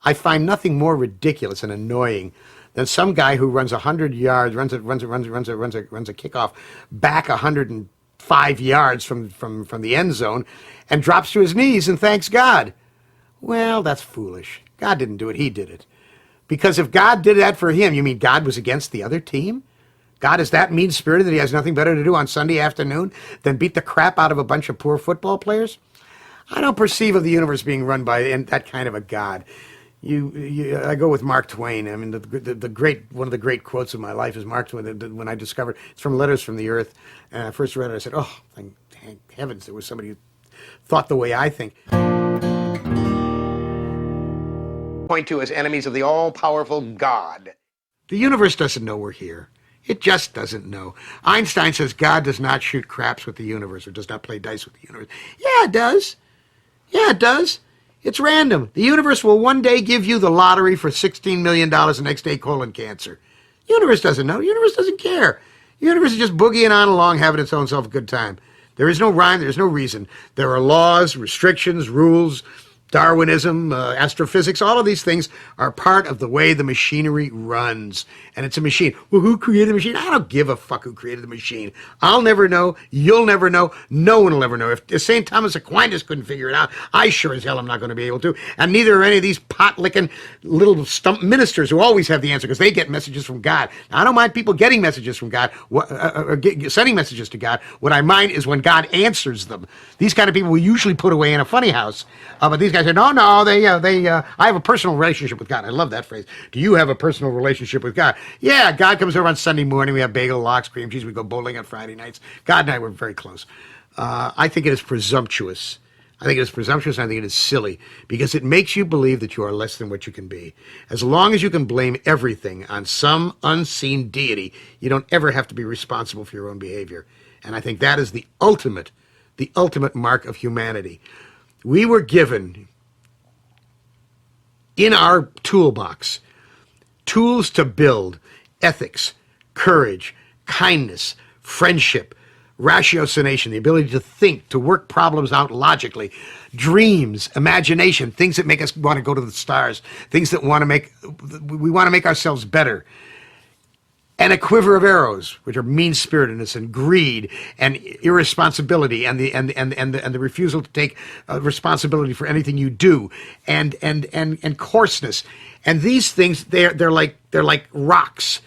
I find nothing more ridiculous and annoying than some guy who runs 100 yards, runs a kickoff back 105 yards from the end zone, and drops to his knees and thanks God. Well, that's foolish. God didn't do it; He did it. Because if God did that for him, you mean God was against the other team? God is that mean-spirited that He has nothing better to do on Sunday afternoon than beat the crap out of a bunch of poor football players? I don't perceive of the universe being run by that kind of a God. I go with Mark Twain. I mean, the great one of the great quotes of my life is Mark Twain. When I discovered it's from Letters from the Earth, and I first read it, I said, "Oh, thank heavens, there was somebody who thought the way I think." Point to as enemies of the all-powerful God. The universe doesn't know we're here. It just doesn't know. Einstein says God does not shoot craps with the universe or does not play dice with the universe. Yeah, it does. Yeah, it does. It's random. The universe will one day give you the lottery for $16 million the next day colon cancer. The universe doesn't know. The universe doesn't care. The universe is just boogieing on along, having its own self a good time. There is no rhyme. There is no reason. There are laws, restrictions, rules, Darwinism, astrophysics, all of these things are part of the way the machinery runs. And it's a machine. Well, who created the machine? I don't give a fuck who created the machine. I'll never know. You'll never know. No one will ever know. If St. Thomas Aquinas couldn't figure it out, I sure as hell am not going to be able to. And neither are any of these pot-licking little stump ministers who always have the answer because they get messages from God. Now, I don't mind people getting messages from God, sending messages to God. What I mind is when God answers them. These kind of people we usually put away in a funny house. But these guys say, no, I have a personal relationship with God. I love that phrase. Do you have a personal relationship with God? Yeah, God comes over on Sunday morning. We have bagel, lox, cream cheese. We go bowling on Friday nights. God and I were very close. I think it is presumptuous. I think it is presumptuous, and I think it is silly, because it makes you believe that you are less than what you can be. As long as you can blame everything on some unseen deity, you don't ever have to be responsible for your own behavior. And I think that is the ultimate mark of humanity. We were given in our toolbox tools to build ethics, courage, kindness, friendship, ratiocination, the ability to think, to work problems out logically, dreams, imagination, things that make us want to go to the stars, things that we want to make ourselves better. And a quiver of arrows, which are mean-spiritedness and greed and irresponsibility and the refusal to take responsibility for anything you do, and coarseness. And these things, they're like rocks.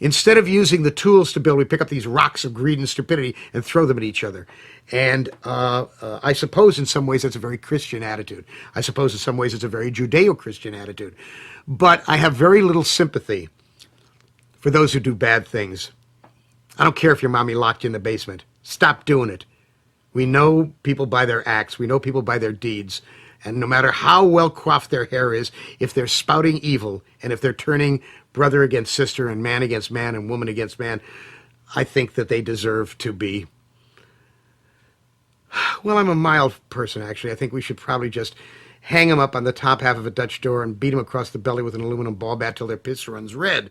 Instead of using the tools to build, we pick up these rocks of greed and stupidity and throw them at each other. And I suppose in some ways that's a very Christian attitude. I suppose in some ways it's a very Judeo-Christian attitude. But I have very little sympathy for those who do bad things. I don't care if your mommy locked you in the basement. Stop doing it. We know people by their acts. We know people by their deeds. And no matter how well coiffed their hair is, if they're spouting evil and if they're turning brother against sister and man against man and woman against man, I think that they deserve to be... Well, I'm a mild person, actually. I think we should probably just hang them up on the top half of a Dutch door and beat them across the belly with an aluminum ball bat till their piss runs red.